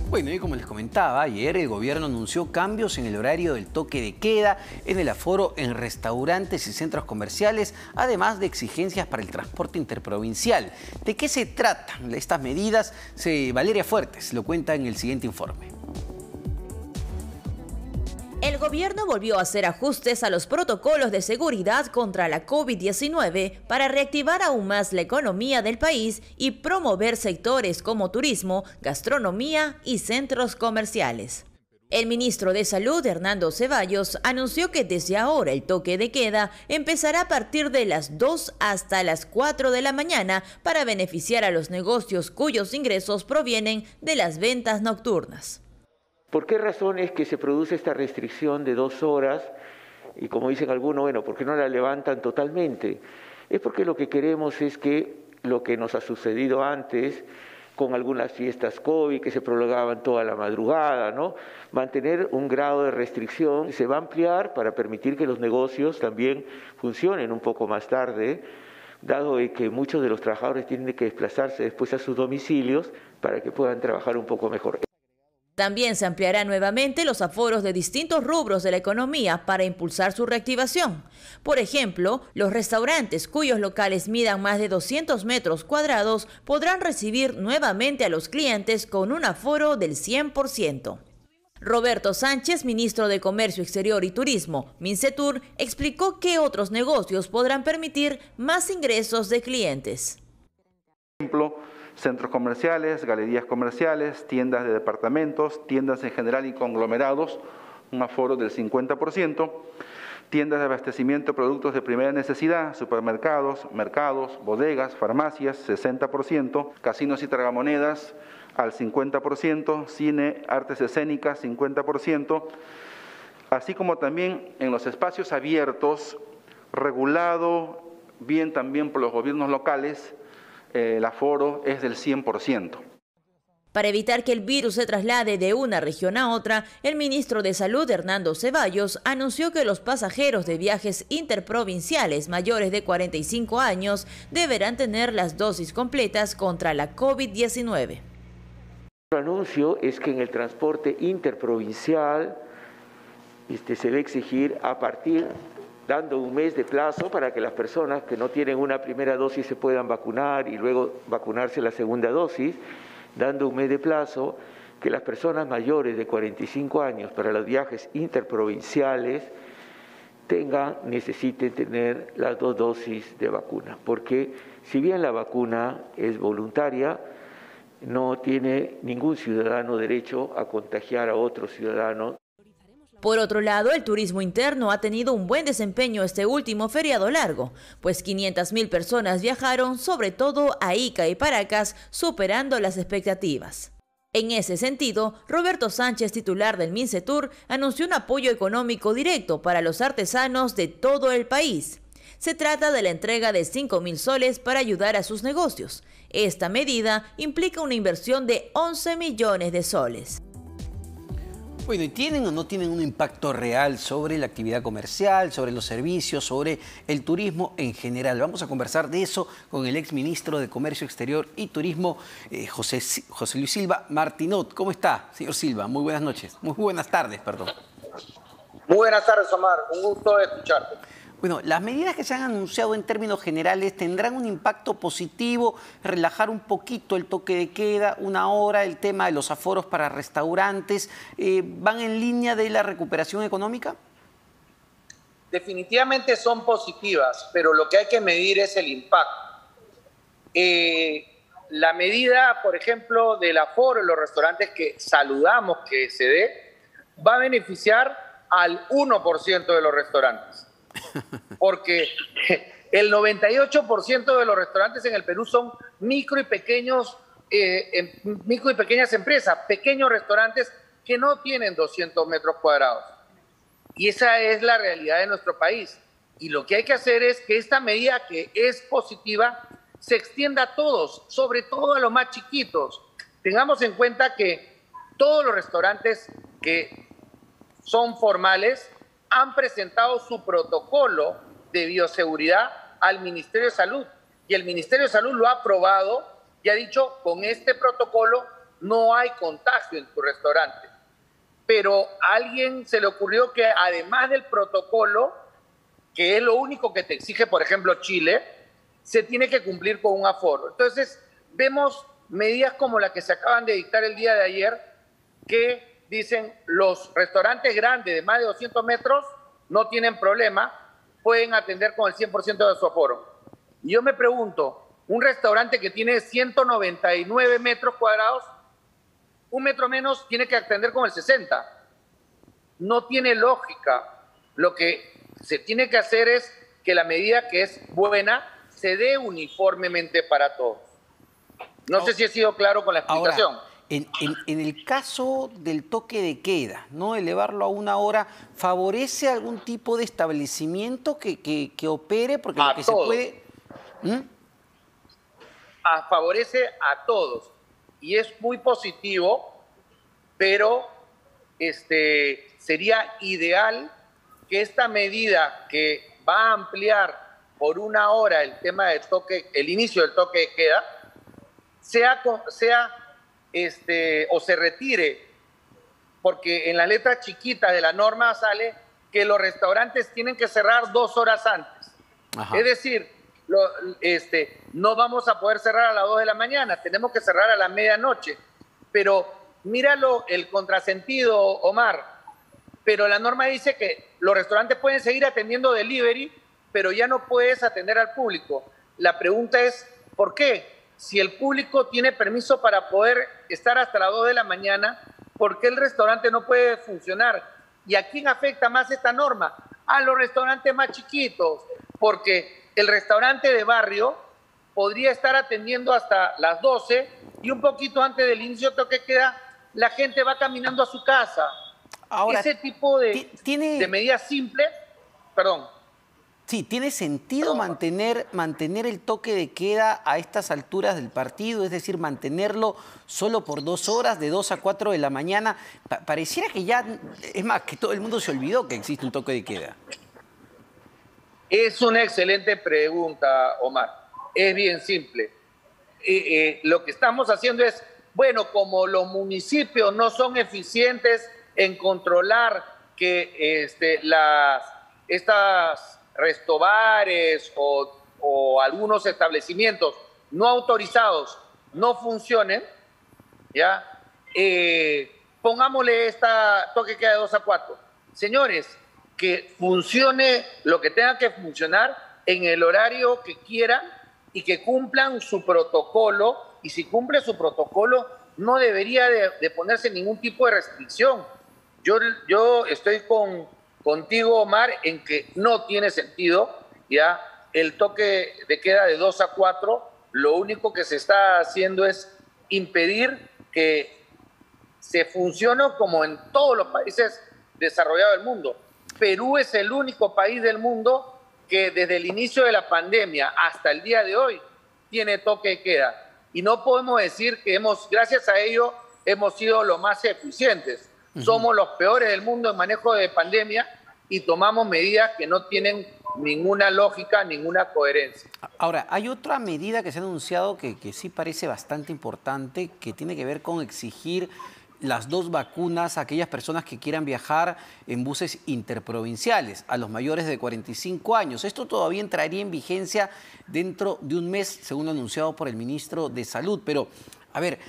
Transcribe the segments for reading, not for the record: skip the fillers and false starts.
Bueno, y como les comentaba, ayer el gobierno anunció cambios en el horario del toque de queda, en el aforo en restaurantes y centros comerciales, además de exigencias para el transporte interprovincial. ¿De qué se tratan estas medidas? Valeria Fuertes lo cuenta en el siguiente informe. El gobierno volvió a hacer ajustes a los protocolos de seguridad contra la COVID-19 para reactivar aún más la economía del país y promover sectores como turismo, gastronomía y centros comerciales. El ministro de Salud, Hernando Ceballos, anunció que desde ahora el toque de queda empezará a partir de las 2 hasta las 4 de la mañana para beneficiar a los negocios cuyos ingresos provienen de las ventas nocturnas. ¿Por qué razón es que se produce esta restricción de 2 horas? Y como dicen algunos, bueno, ¿por qué no la levantan totalmente? Es porque lo que queremos es que lo que nos ha sucedido antes, con algunas fiestas COVID que se prolongaban toda la madrugada, ¿no? Mantener un grado de restricción se va a ampliar para permitir que los negocios también funcionen un poco más tarde, dado que muchos de los trabajadores tienen que desplazarse después a sus domicilios para que puedan trabajar un poco mejor. También se ampliarán nuevamente los aforos de distintos rubros de la economía para impulsar su reactivación. Por ejemplo, los restaurantes cuyos locales midan más de 200 metros cuadrados podrán recibir nuevamente a los clientes con un aforo del 100%. Roberto Sánchez, ministro de Comercio Exterior y Turismo, Mincetur, explicó que otros negocios podrán permitir más ingresos de clientes. Por ejemplo, centros comerciales, galerías comerciales, tiendas de departamentos, tiendas en general y conglomerados, un aforo del 50%, tiendas de abastecimiento de productos de primera necesidad, supermercados, mercados, bodegas, farmacias, 60%, casinos y tragamonedas al 50%, cine, artes escénicas, 50%, así como también en los espacios abiertos, regulado bien también por los gobiernos locales, el aforo es del 100%. Para evitar que el virus se traslade de una región a otra, el ministro de Salud, Hernando Ceballos, anunció que los pasajeros de viajes interprovinciales mayores de 45 años deberán tener las dosis completas contra la COVID-19. El anuncio es que en el transporte interprovincial se va a exigir dando un mes de plazo para que las personas que no tienen una primera dosis se puedan vacunar y luego vacunarse la segunda dosis, dando un mes de plazo que las personas mayores de 45 años para los viajes interprovinciales necesiten tener las 2 dosis de vacuna, porque si bien la vacuna es voluntaria, no tiene ningún ciudadano derecho a contagiar a otro ciudadano. Por otro lado, el turismo interno ha tenido un buen desempeño este último feriado largo, pues 500.000 personas viajaron, sobre todo a Ica y Paracas, superando las expectativas. En ese sentido, Roberto Sánchez, titular del Mincetur, anunció un apoyo económico directo para los artesanos de todo el país. Se trata de la entrega de 5.000 soles para ayudar a sus negocios. Esta medida implica una inversión de 11 millones de soles. Bueno, ¿y tienen o no tienen un impacto real sobre la actividad comercial, sobre los servicios, sobre el turismo en general? Vamos a conversar de eso con el exministro de Comercio Exterior y Turismo, José Luis Silva Martinot. ¿Cómo está, señor Silva? Muy buenas noches. Muy buenas tardes, perdón. Muy buenas tardes, Omar. Un gusto escucharte. Bueno, las medidas que se han anunciado en términos generales tendrán un impacto positivo, relajar un poquito el toque de queda, 1 hora, el tema de los aforos para restaurantes, ¿van en línea de la recuperación económica? Definitivamente son positivas, pero lo que hay que medir es el impacto. La medida, por ejemplo, del aforo en los restaurantes que saludamos que se dé, va a beneficiar al 1% de los restaurantes. Porque el 98% de los restaurantes en el Perú son micro y pequeñas empresas, pequeños restaurantes que no tienen 200 metros cuadrados. Y esa es la realidad de nuestro país. Y lo que hay que hacer es que esta medida, que es positiva, se extienda a todos, sobre todo a los más chiquitos. Tengamos en cuenta que todos los restaurantes que son formales han presentado su protocolo de bioseguridad al Ministerio de Salud. Y el Ministerio de Salud lo ha aprobado y ha dicho, con este protocolo no hay contagio en tu restaurante. Pero a alguien se le ocurrió que además del protocolo, que es lo único que te exige, por ejemplo, Chile, se tiene que cumplir con un aforo. Entonces, vemos medidas como la que se acaban de dictar el día de ayer, que dicen los restaurantes grandes de más de 200 metros no tienen problema, pueden atender con el 100% de su aforo. Y yo me pregunto, un restaurante que tiene 199 metros cuadrados, un metro menos tiene que atender con el 60. No tiene lógica. Lo que se tiene que hacer es que la medida que es buena se dé uniformemente para todos. No sé si he sido claro con la explicación. Ahora, en el caso del toque de queda, ¿no? Elevarlo a 1 hora, ¿favorece algún tipo de establecimiento que opere? Porque lo que se puede... Favorece a todos. Y es muy positivo, pero sería ideal que esta medida que va a ampliar por 1 hora el tema del toque, el inicio del toque de queda, o se retire, porque en la letra chiquita de la norma sale que los restaurantes tienen que cerrar 2 horas antes. Ajá. Es decir, no vamos a poder cerrar a las 2 de la mañana, tenemos que cerrar a la medianoche. Pero míralo, el contrasentido, Omar. Pero la norma dice que los restaurantes pueden seguir atendiendo delivery, pero ya no puedes atender al público. La pregunta es, ¿por qué? Si el público tiene permiso para poder estar hasta las 2 de la mañana, ¿por qué el restaurante no puede funcionar? ¿Y a quién afecta más esta norma? A los restaurantes más chiquitos, porque el restaurante de barrio podría estar atendiendo hasta las 12 y un poquito antes del inicio de toque de queda, la gente va caminando a su casa. Ahora, ese tipo de medidas simples, perdón. Sí, ¿tiene sentido mantener el toque de queda a estas alturas del partido? Es decir, mantenerlo solo por 2 horas, de 2 a 4 de la mañana. Pareciera que ya, es más, que todo el mundo se olvidó que existe un toque de queda. Es una excelente pregunta, Omar. Es bien simple. Lo que estamos haciendo es, bueno, como los municipios no son eficientes en controlar que estas restobares o algunos establecimientos no autorizados no funcionen, ¿ya? Pongámosle esta toque queda de 2 a 4. Señores, que funcione lo que tenga que funcionar en el horario que quieran y que cumplan su protocolo, y si cumple su protocolo no debería de ponerse ningún tipo de restricción. Yo estoy contigo, Omar, en que no tiene sentido, ¿ya? El toque de queda de 2 a 4, lo único que se está haciendo es impedir que se funcione como en todos los países desarrollados del mundo. Perú es el único país del mundo que desde el inicio de la pandemia hasta el día de hoy tiene toque de queda. Y no podemos decir que gracias a ello, hemos sido los más eficientes. Somos los peores del mundo en manejo de pandemia y tomamos medidas que no tienen ninguna lógica, ninguna coherencia. Ahora, hay otra medida que se ha anunciado que sí parece bastante importante, que tiene que ver con exigir las 2 vacunas a aquellas personas que quieran viajar en buses interprovinciales, a los mayores de 45 años. Esto todavía entraría en vigencia dentro de 1 mes, según lo anunciado por el ministro de Salud. Pero, a ver,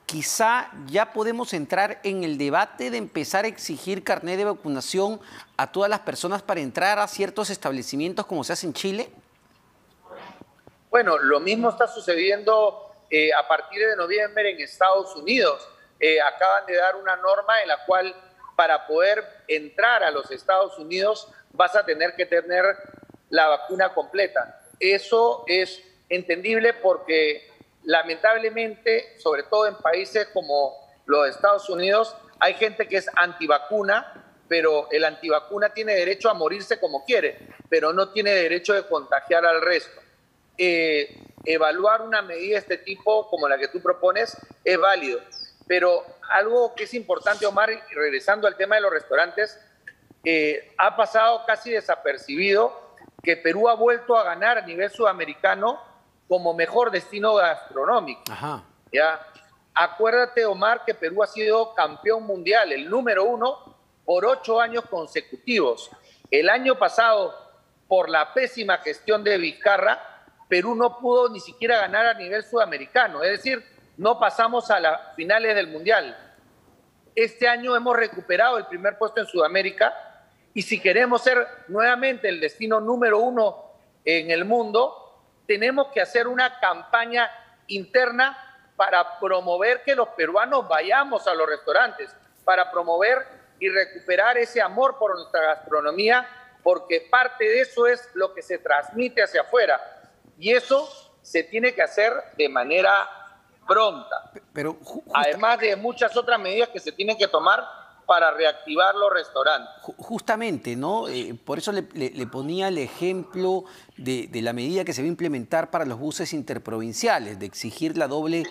quizá ya podemos entrar en el debate de empezar a exigir carnet de vacunación a todas las personas para entrar a ciertos establecimientos como se hace en Chile. Bueno, lo mismo está sucediendo a partir de noviembre en Estados Unidos. Acaban de dar una norma en la cual para poder entrar a los Estados Unidos vas a tener que tener la vacuna completa. Eso es entendible porque lamentablemente, sobre todo en países como los Estados Unidos, hay gente que es antivacuna, pero el antivacuna tiene derecho a morirse como quiere, pero no tiene derecho de contagiar al resto. Evaluar una medida de este tipo, como la que tú propones, es válido. Pero algo que es importante, Omar, y regresando al tema de los restaurantes, ha pasado casi desapercibido que Perú ha vuelto a ganar a nivel sudamericano como mejor destino gastronómico. Ajá. ¿Ya? Acuérdate, Omar, que Perú ha sido campeón mundial, el número 1, por 8 años consecutivos. El año pasado, por la pésima gestión de Vizcarra, Perú no pudo ni siquiera ganar a nivel sudamericano, es decir, no pasamos a las finales del mundial. Este año hemos recuperado el primer puesto en Sudamérica y si queremos ser nuevamente el destino número 1 en el mundo, tenemos que hacer una campaña interna para promover que los peruanos vayamos a los restaurantes, para promover y recuperar ese amor por nuestra gastronomía, porque parte de eso es lo que se transmite hacia afuera. Y eso se tiene que hacer de manera pronta. Pero además de muchas otras medidas que se tienen que tomar para reactivar los restaurantes. Justamente, ¿no? Por eso le ponía el ejemplo de la medida que se va a implementar para los buses interprovinciales, de exigir la doble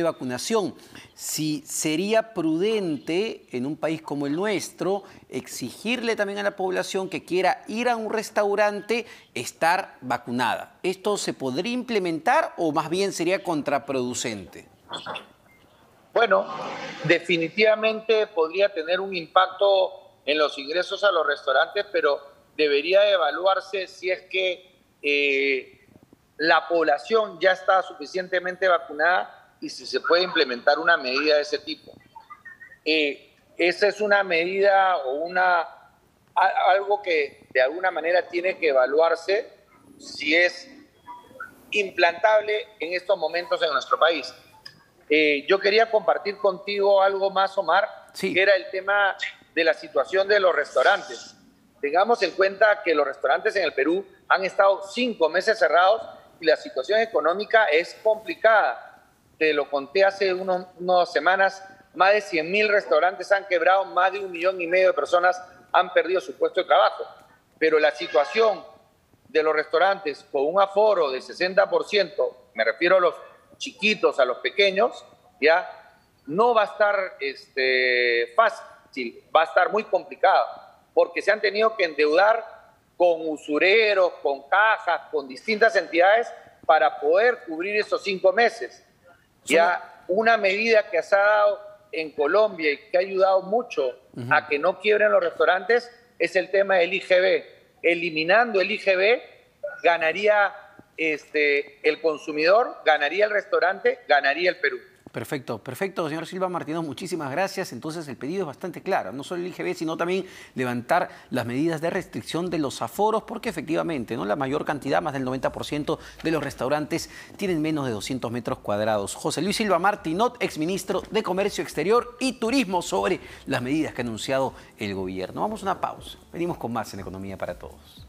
vacunación. Si sería prudente en un país como el nuestro exigirle también a la población que quiera ir a un restaurante estar vacunada. ¿Esto se podría implementar o más bien sería contraproducente? Bueno, definitivamente podría tener un impacto en los ingresos a los restaurantes, pero debería evaluarse si es que la población ya está suficientemente vacunada y si se puede implementar una medida de ese tipo. Esa es una medida o algo que de alguna manera tiene que evaluarse si es implantable en estos momentos en nuestro país. Yo quería compartir contigo algo más, Omar, sí, que era el tema de la situación de los restaurantes. Tengamos en cuenta que los restaurantes en el Perú han estado 5 meses cerrados y la situación económica es complicada. Te lo conté hace unas semanas, más de 100.000 restaurantes han quebrado, más de 1,5 millones de personas han perdido su puesto de trabajo. Pero la situación de los restaurantes con un aforo de 60%, me refiero a los chiquitos, a los pequeños, ya no va a estar fácil, va a estar muy complicado, porque se han tenido que endeudar con usureros, con cajas, con distintas entidades para poder cubrir esos 5 meses. Ya una medida que se ha dado en Colombia y que ha ayudado mucho a que no quiebren los restaurantes es el tema del IGB. Eliminando el IGB, ganaría el consumidor, ganaría el restaurante, ganaría el Perú. Perfecto, perfecto, señor Silva Martínez, muchísimas gracias. Entonces el pedido es bastante claro, no solo el IGB, sino también levantar las medidas de restricción de los aforos, porque efectivamente, ¿no?, la mayor cantidad, más del 90% de los restaurantes tienen menos de 200 metros cuadrados. José Luis Silva Martínez, exministro de Comercio Exterior y Turismo, sobre las medidas que ha anunciado el gobierno. Vamos a una pausa, venimos con más en Economía para Todos.